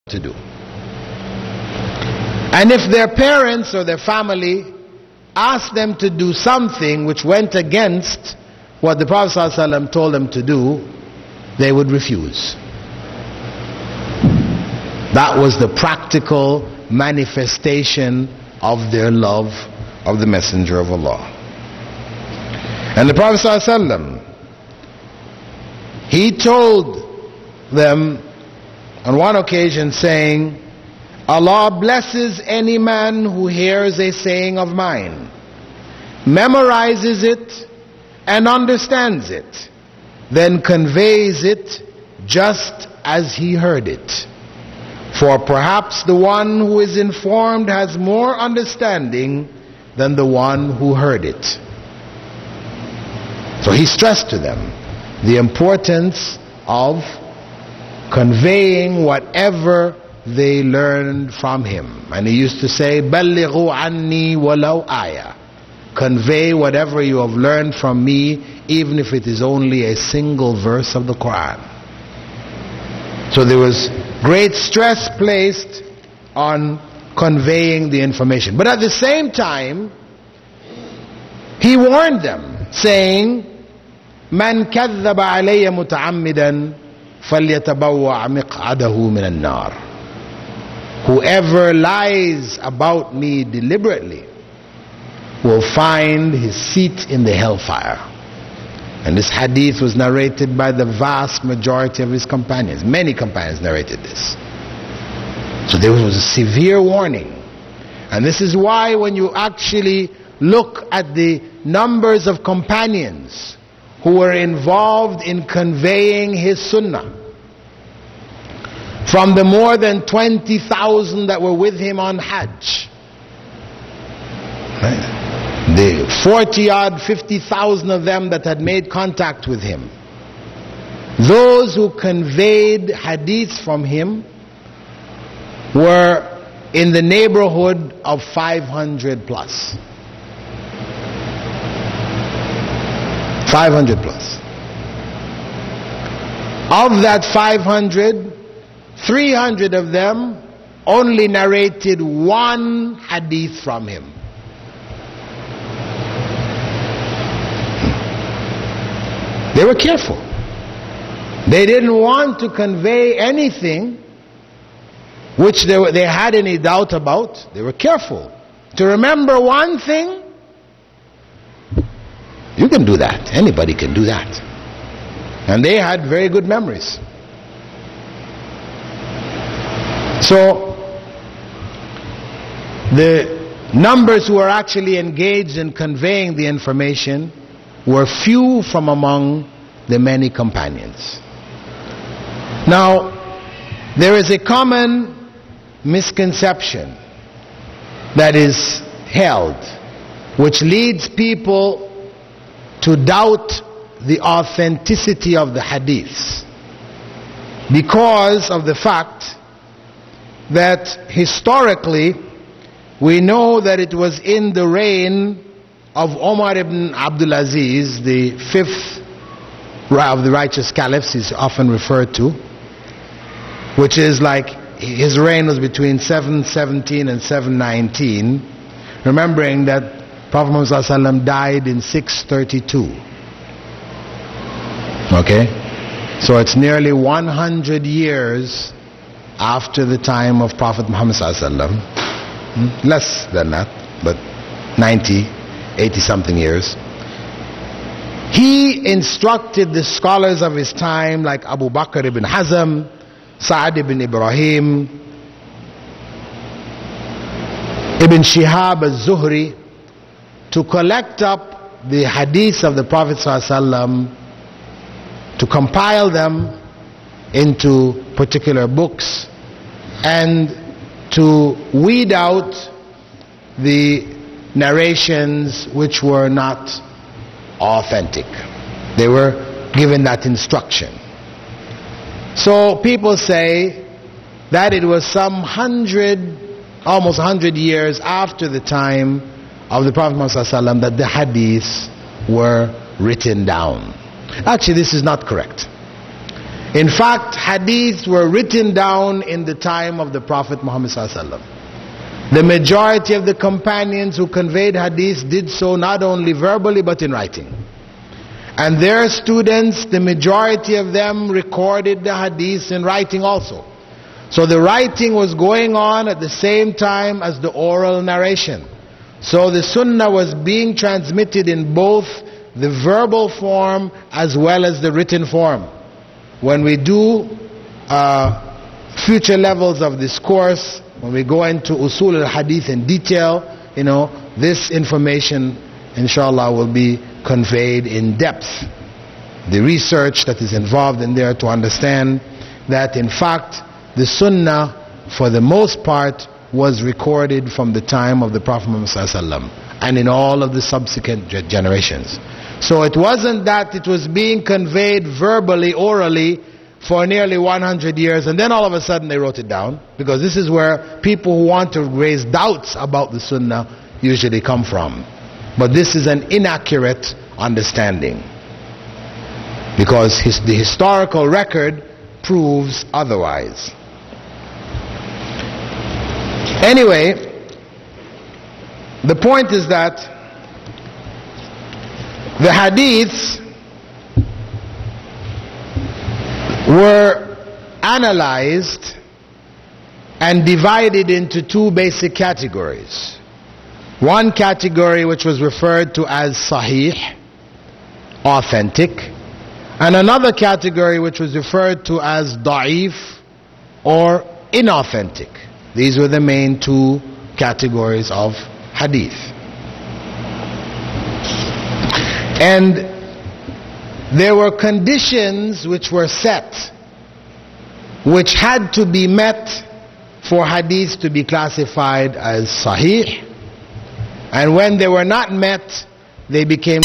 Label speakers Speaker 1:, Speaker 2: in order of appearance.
Speaker 1: to do. And if their parents or their family asked them to do something which went against what the Prophet ﷺ told them to do, they would refuse. That was the practical manifestation of their love of the Messenger of Allah. And the Prophet ﷺ, he told them on one occasion, saying, Allah blesses any man who hears a saying of mine, memorizes it and understands it, then conveys it just as he heard it. For perhaps the one who is informed has more understanding than the one who heard it. So he stressed to them the importance of conveying whatever they learned from him. And he used to say, بَلِّغُوا عَنِّي وَلَوْ آيَةً. Convey whatever you have learned from me, even if it is only a single verse of the Quran. So there was great stress placed on conveying the information. But at the same time, he warned them, saying, مَنْ كَذَّبَ عَلَيَّ مُتَعَمِّدًا فَلْيَتَبَوَّعْ مِقْعَدَهُ مِنَ النَّارِ. Whoever lies about me deliberately will find his seat in the hellfire. And this hadith was narrated by the vast majority of his companions. Many companions narrated this. So there was a severe warning. And this is why when you actually look at the numbers of companions who were involved in conveying his sunnah, from the more than 20,000 that were with him on Hajj, the 40-odd, 50,000 of them that had made contact with him, those who conveyed hadiths from him were in the neighborhood of 500 plus. 500 plus. Of that 500, 300 of them only narrated one hadith from him. They were careful. They didn't want to convey anything which they had any doubt about. They were careful to remember one thing. You can do that. Anybody can do that. And they had very good memories. So the numbers who were actually engaged in conveying the information were few from among the many companions. Now, there is a common misconception that is held, which leads people to doubt the authenticity of the hadiths, because of the fact that historically we know that it was in the reign of Omar ibn Abdul Aziz, the fifth of the righteous caliphs is often referred to, which is like his reign was between 717 and 719, remembering that Prophet Muhammad ﷺ died in 632. Okay? So it's nearly 100 years after the time of Prophet Muhammad ﷺ. Less than that, but 80 something years. He instructed the scholars of his time like Abu Bakr ibn Hazm, Sa'ad ibn Ibrahim, Ibn Shihab al-Zuhri, to collect up the hadiths of the Prophet ﷺ, to compile them into particular books, and to weed out the narrations which were not authentic. They were given that instruction. So people say that it was almost 100 years after the time of the Prophet Muhammad ﷺ that the hadiths were written down. Actually, this is not correct. In fact, hadiths were written down in the time of the Prophet Muhammad ﷺ. The majority of the companions who conveyed hadiths did so not only verbally but in writing. And their students, the majority of them recorded the hadiths in writing also. So the writing was going on at the same time as the oral narration. So the sunnah was being transmitted in both the verbal form as well as the written form. When we do future levels of this course, when we go into usul al-hadith in detail, this information inshallah will be conveyed in depth. The research that is involved in there to understand that in fact the sunnah for the most part was recorded from the time of the Prophet Muhammad ﷺ and in all of the subsequent generations. So it wasn't that it was being conveyed verbally, orally for nearly 100 years and then all of a sudden they wrote it down, because this is where people who want to raise doubts about the sunnah usually come from. But this is an inaccurate understanding, because the historical record proves otherwise. Anyway, the point is that the hadiths were analyzed and divided into two basic categories. One category which was referred to as sahih, authentic, and another category which was referred to as da'if or inauthentic. These were the main two categories of hadith. And there were conditions which were set, which had to be met for hadith to be classified as sahih, and when they were not met, they became